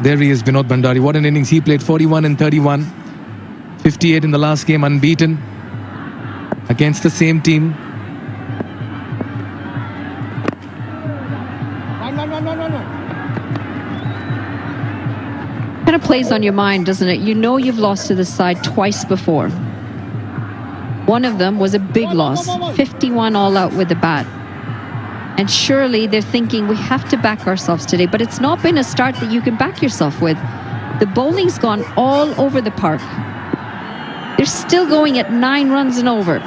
There he is, Vinod Bhandari. What an innings he played. 41 and 31. 58 in the last game, unbeaten against the same team. Kind of plays on your mind, doesn't it? You know you've lost to this side twice before. One of them was a big loss, 51 all out with the bat. And surely they're thinking we have to back ourselves today, but it's not been a start that you can back yourself with. The bowling's gone all over the park. They're still going at 9 runs and over.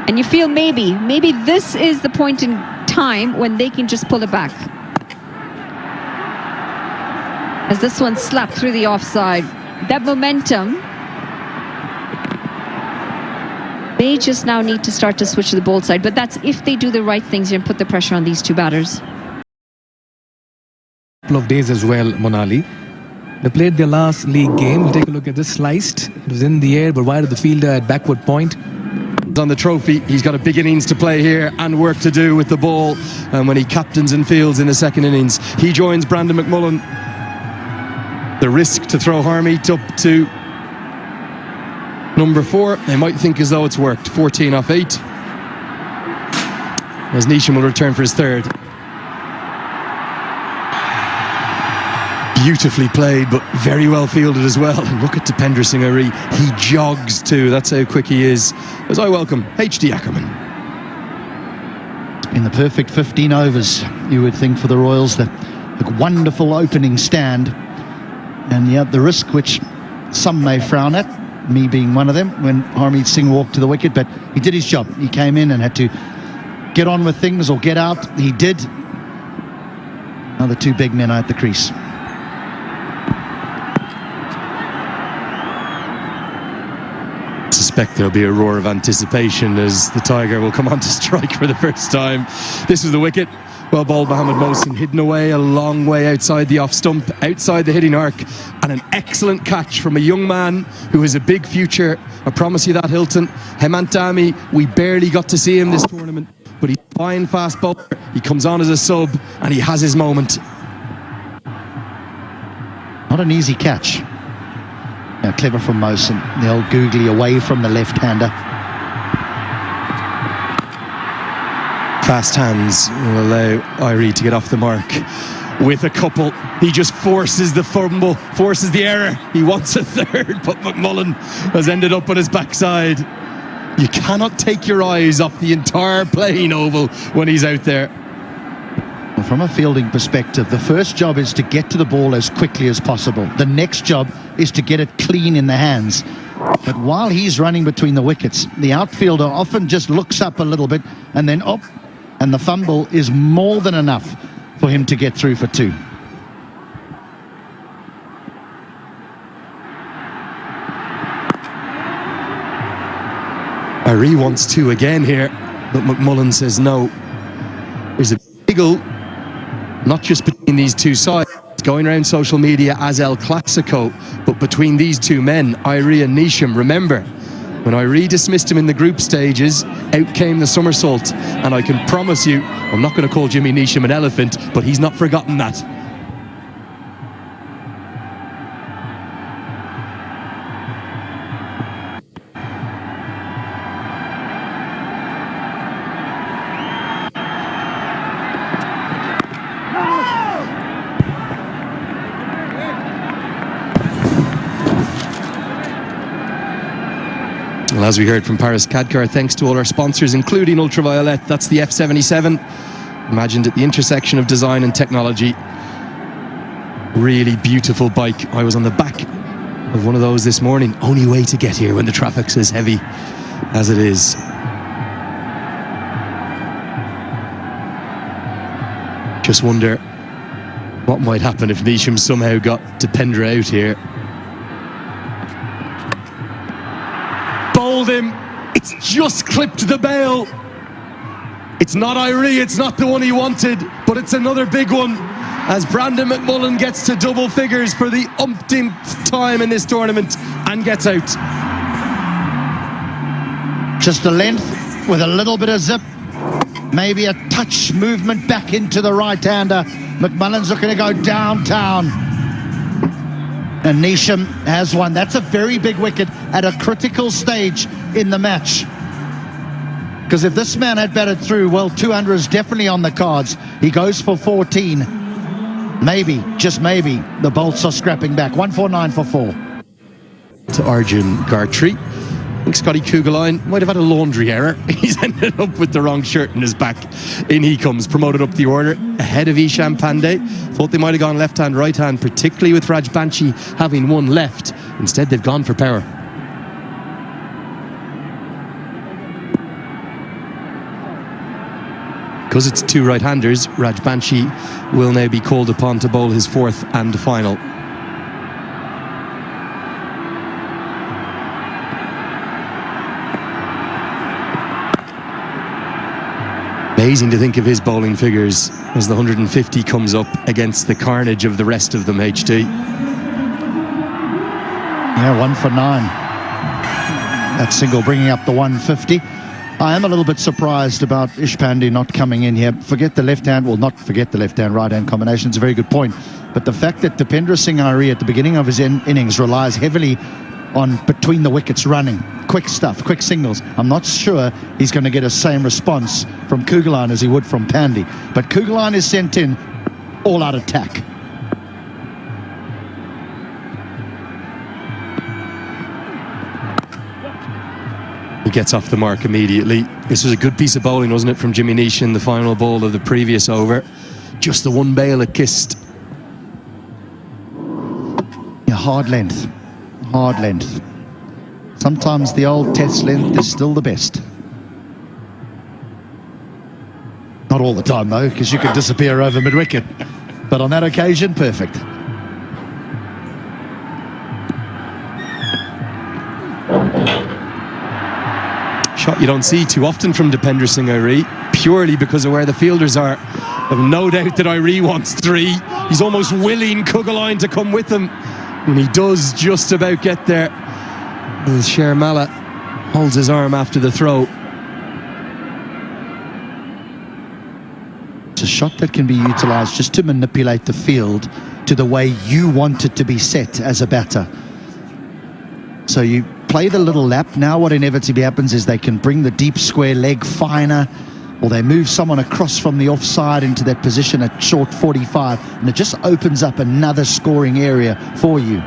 And you feel maybe this is the point in time when they can just pull it back. As this one slapped through the offside. That momentum, they just now need to start to switch to the bold side. But that's if they do the right things and put the pressure on these two batters. Couple of days as well, Monali. They played their last league game. We'll take a look at this. Sliced. It was in the air, but wide of the fielder at backward point. On the trophy, he's got a big innings to play here and work to do with the ball. And when he captains and fields in the second innings, he joins Brandon McMullen. The risk to throw Harmeet up to number 4, they might think as though it's worked. 14 off 8. As Neesham will return for his third. Beautifully played, but very well fielded as well. And look at Dipendra Singh Ari. He jogs too. That's how quick he is. As I welcome HD Ackerman. In the perfect 15 overs, you would think, for the Royals. The wonderful opening stand. And yet the risk, which some may frown at, me being one of them, when Harmeet Singh walked to the wicket, but he did his job. He came in and had to get on with things or get out. He did. Now the two big men are at the crease. I suspect there'll be a roar of anticipation as the Tiger will come on to strike for the first time. This is the wicket. Well bowled, Mohammed Mohsin, hidden away a long way outside the off stump, outside the hitting arc, and an excellent catch from a young man who has a big future. I promise you that, Hilton. Hemant Dami, we barely got to see him this tournament, but he's a fine fast bowler. He comes on as a sub and he has his moment. Not an easy catch. Now, clever from Mohsin. The old googly away from the left-hander. Fast hands will allow Irie to get off the mark with a couple. He just forces the fumble, forces the error. He wants a third, but McMullen has ended up on his backside. You cannot take your eyes off the entire playing oval when he's out there. Well, from a fielding perspective, the first job is to get to the ball as quickly as possible. The next job is to get it clean in the hands. But while he's running between the wickets, the outfielder often just looks up a little bit and then up. And the fumble is more than enough for him to get through for 2. Irie wants 2 again here, but McMullen says no. There's a biggle, not just between these two sides, it's going around social media as El Clasico, but between these two men, Irie and Neesham. Remember, when Irie dismissed him in the group stages, out came the somersault. And I can promise you, I'm not going to call Jimmy Neesham an elephant, but he's not forgotten that. Well, as we heard from Paris Kadkar, thanks to all our sponsors, including Ultraviolet. That's the F77, imagined at the intersection of design and technology. Really beautiful bike. I was on the back of one of those this morning. Only way to get here when the traffic's as heavy as it is. Just wonder what might happen if Neesham somehow got Dipendra out here. Bowled him. It's just clipped the bail. It's not Irie, it's not the one he wanted, but it's another big one as Brandon McMullen gets to double figures for the umpteenth time in this tournament and gets out. Just the length with a little bit of zip, maybe a touch movement back into the right-hander, McMullen's looking to go downtown. And Neesham has one. That's a very big wicket at a critical stage in the match. Because if this man had batted through, well, 200 is definitely on the cards. He goes for 14. Maybe, just maybe, the Bolts are scrapping back. 149 for 4. To Arjun Gartry. I think Scotty Kugelheim might have had a laundry error. He's ended up with the wrong shirt in his back. In he comes, promoted up the order, ahead of Ishan Pandey. Thought they might have gone left-hand, right-hand, particularly with Rajbanshi having one left. Instead, they've gone for power. Because it's two right-handers, Rajbanshi will now be called upon to bowl his fourth and final. Amazing to think of his bowling figures as the 150 comes up against the carnage of the rest of them, HT. Yeah, 1 for 9. That single bringing up the 150. I am a little bit surprised about Ishpande not coming in here. Forget the left-hand, well, not forget the left-hand, right-hand combination. It's a very good point. But the fact that Dipendra Singh Ari at the beginning of his innings relies heavily on between the wickets running, quick stuff, quick singles. I'm not sure he's going to get the same response from Kugelheim as he would from Pandey. But Kugelheim is sent in all-out attack. He gets off the mark immediately. This was a good piece of bowling, wasn't it, from Jimmy Nish in the final ball of the previous over. Just the one bail it kissed. Yeah, hard length. Hard length. Sometimes the old test length is still the best. Not all the time, though, because you could disappear over mid-wicket. But on that occasion, perfect. Shot you don't see too often from Dipendra Singh Ari, purely because of where the fielders are. I've no doubt that Ari wants 3. He's almost willing Kugelheim to come with him. And he does just about get there. Sharmala holds his arm after the throw. It's a shot that can be utilised just to manipulate the field to the way you want it to be set as a batter. So you play the little lap. Now what inevitably happens is they can bring the deep square leg finer, or they move someone across from the offside into that position at short 45, and it just opens up another scoring area for you.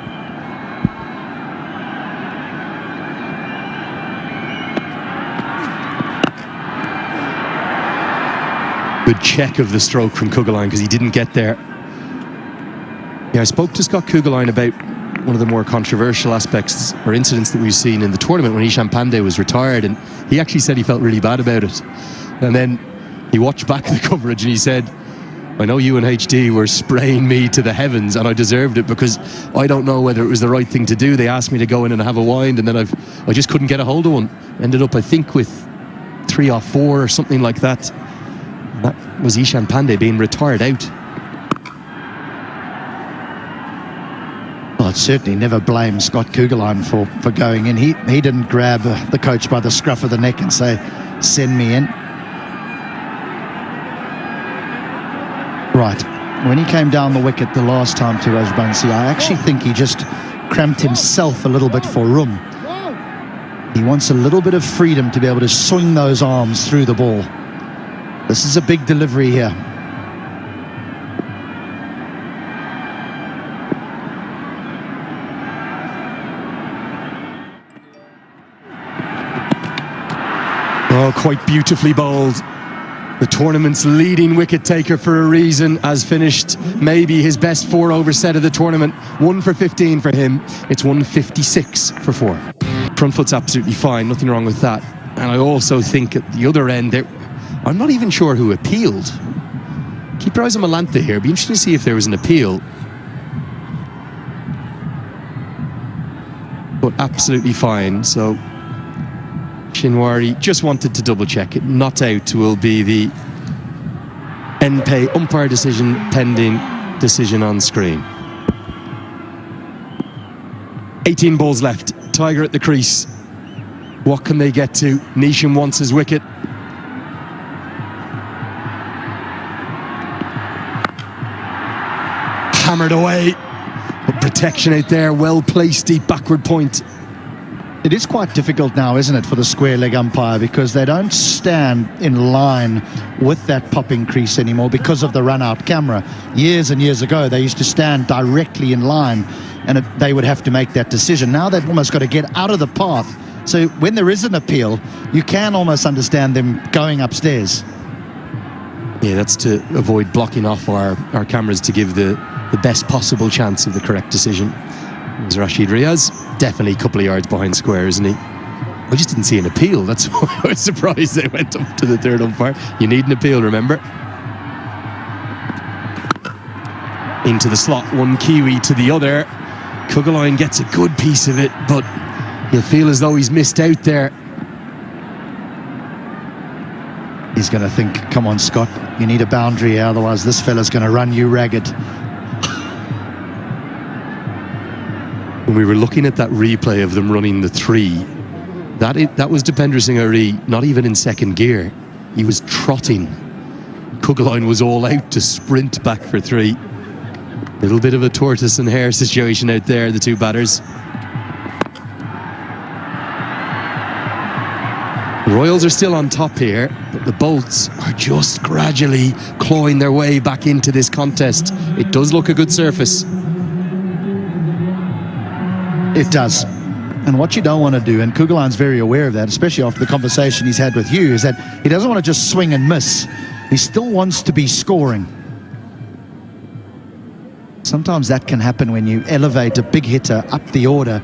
Good check of the stroke from Kugelheim because he didn't get there. Yeah, I spoke to Scott Kugelheim about one of the more controversial aspects or incidents that we've seen in the tournament when Ishan Pandey was retired, and he actually said he felt really bad about it. And then he watched back the coverage and he said, I know you and HD were spraying me to the heavens and I deserved it because I don't know whether it was the right thing to do. They asked me to go in and have a wind, and then I just couldn't get a hold of one. Ended up, I think, with 3 or 4 or something like that. And that was Ishan Pandey being retired out. Well, I'd certainly never blame Scott Kugelheim for going in. He didn't grab the coach by the scruff of the neck and say, send me in. Right, when he came down the wicket the last time to Rajbanshi, I actually think he just cramped himself a little bit for room. He wants a little bit of freedom to be able to swing those arms through the ball. This is a big delivery here. Oh, quite beautifully bowled. The tournament's leading wicket taker for a reason has finished maybe his best 4-over set of the tournament. 1 for 15 for him. It's 156 for 4. Front foot's absolutely fine, nothing wrong with that. And I also think at the other end, I'm not even sure who appealed. Keep your eyes on Malanta here. It'd be interesting to see if there was an appeal. But absolutely fine. So Shinwari just wanted to double check it. Not out will be the NPay umpire decision pending decision on screen. 18 balls left. Tiger at the crease. What can they get to? Neesham wants his wicket. hammered away. But protection out there, well placed deep backward point. It is quite difficult now, isn't it, for the square leg umpire, because they don't stand in line with that popping crease anymore because of the run-out camera. Years and years ago, they used to stand directly in line, and they would have to make that decision. Now they've almost got to get out of the path. So when there is an appeal, you can almost understand them going upstairs. Yeah, that's to avoid blocking off our cameras to give the best possible chance of the correct decision. There's Rashid Riaz, definitely a couple of yards behind square, isn't he? I just didn't see an appeal. That's why I was surprised they went up to the third umpire. You need an appeal, remember? Into the slot, one Kiwi to the other. Kuggelein gets a good piece of it, but you'll feel as though he's missed out there. He's going to think, come on, Scott, you need a boundary here, otherwise this fella's going to run you ragged. When we were looking at that replay of them running the 3, that was Dipendra Singh, not even in second gear. He was trotting. Kuggelein was all out to sprint back for 3. Little bit of a tortoise and hare situation out there, the two batters. The Royals are still on top here, but the Bolts are just gradually clawing their way back into this contest. It does look a good surface. It does. And what you don't want to do, and Kugelein's very aware of that, especially after the conversation he's had with Hugh, is that he doesn't want to just swing and miss. He still wants to be scoring. Sometimes that can happen when you elevate a big hitter up the order,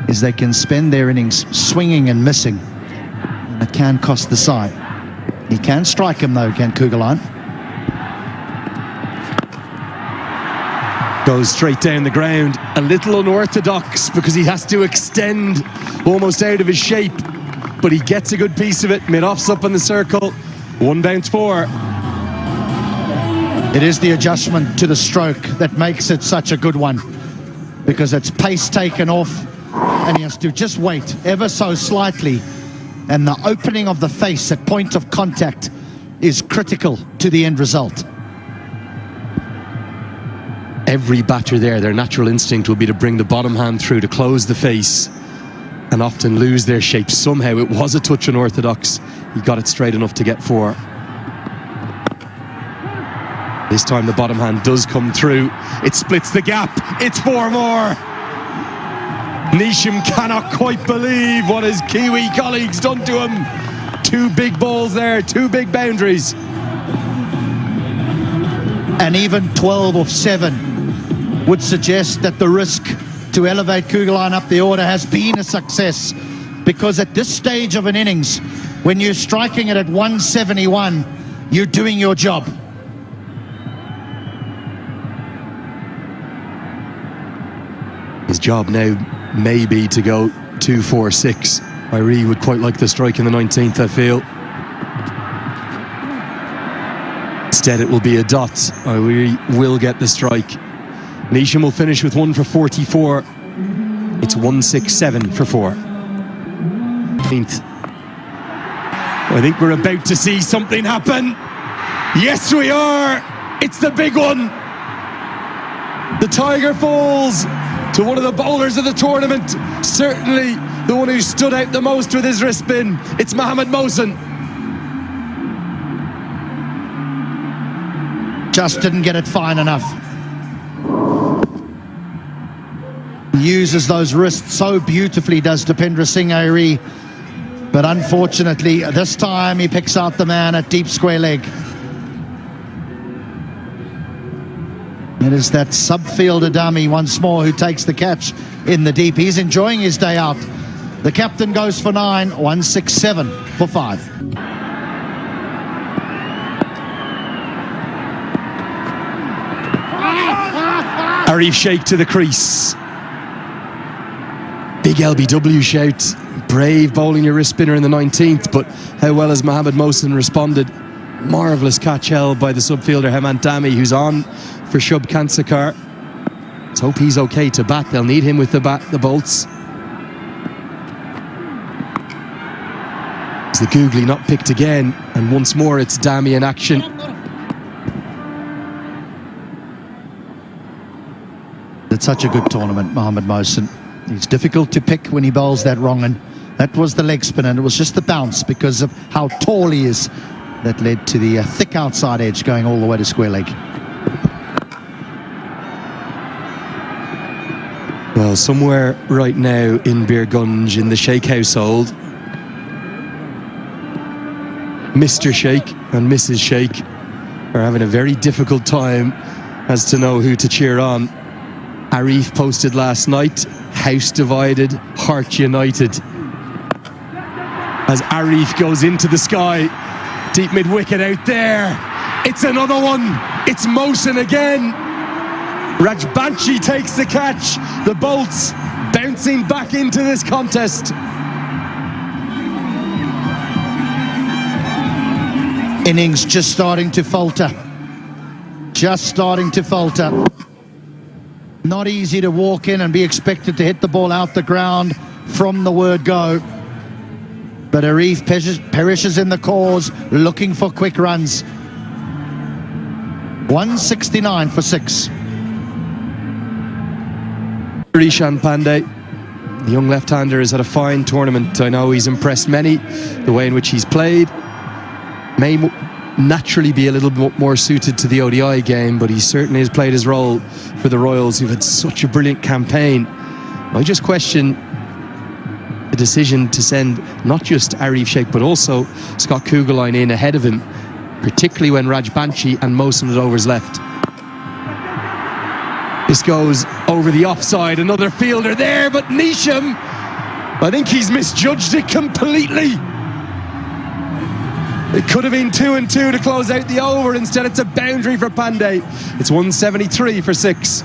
is they can spend their innings swinging and missing. And it can cost the side. He can strike him though, can Kuggelein. Goes straight down the ground, a little unorthodox because he has to extend almost out of his shape, but he gets a good piece of it. Mid-off's up in the circle, 1 bounce 4. It is the adjustment to the stroke that makes it such a good one, because it's pace taken off and he has to just wait ever so slightly, and the opening of the face at point of contact is critical to the end result. Every batter there, their natural instinct will be to bring the bottom hand through to close the face and often lose their shape. Somehow it was a touch unorthodox. He got it straight enough to get 4. This time the bottom hand does come through. It splits the gap. It's 4 more. Nisham cannot quite believe what his Kiwi colleagues done to him. 2 big balls there, 2 big boundaries. And even 12 of 7 would suggest that the risk to elevate Kuggelein up the order has been a success, because at this stage of an innings, when you're striking it at 171, you're doing your job. His job now may be to go 2-4-6. I really would quite like the strike in the 19th, I feel. Instead it will be a dot. I really will get the strike. Nisham will finish with 1 for 44. It's 167 for 4. I think we're about to see something happen. Yes, we are. It's the big one. The Tiger falls to one of the bowlers of the tournament. Certainly the one who stood out the most with his wrist spin. It's Mohammad Mohsin. Just didn't get it fine enough. Uses those wrists so beautifully, does Dipendra Singh, but unfortunately this time he picks out the man at deep square leg. It is that subfielder dummy once more who takes the catch in the deep. He's enjoying his day out. The captain goes for 9, 167 for 5. Arif Sheikh to the crease. Big LBW shout. Brave bowling your wrist spinner in the 19th, but how well has Mohammad Mohsin responded? Marvellous catch held by the subfielder Hemant Dami, who's on for Shub Kansakar. Let's hope he's okay to bat. They'll need him with the bat, the Bolts. Is the googly not picked again? And once more it's Dami in action. But such a good tournament, Mohammed Mohsin. He's difficult to pick when he bowls that wrong, and that was the leg spin, and it was just the bounce because of how tall he is that led to the thick outside edge going all the way to square leg. Well, somewhere right now in Birgunj, in the Sheikh household, Mr. Sheikh and Mrs. Sheikh are having a very difficult time as to know who to cheer on. Arif posted last night, house divided, heart united. As Arif goes into the sky, deep mid-wicket out there. It's another one. It's Mohsin again. Rajbanshi takes the catch. The bolts bouncing back into this contest. Innings just starting to falter. Just starting to falter. Not easy to walk in and be expected to hit the ball out the ground from the word go. But Arif perishes in the cause, looking for quick runs. 169 for 6. Rishan Pandey, the young left-hander, has had a fine tournament. I know he's impressed many, the way in which he's played. May naturally be a little bit more suited to the ODI game, but he certainly has played his role for the Royals, who've had such a brilliant campaign. I just question the decision to send not just Arif Sheikh but also Scott Kugelheim in ahead of him, particularly when Rajbanshi and Mohsin had overs left. This goes over the offside, another fielder there, but Nisham, I think he's misjudged it completely. It could have been 2 and 2 to close out the over. Instead, it's a boundary for Pandey. It's 173 for 6.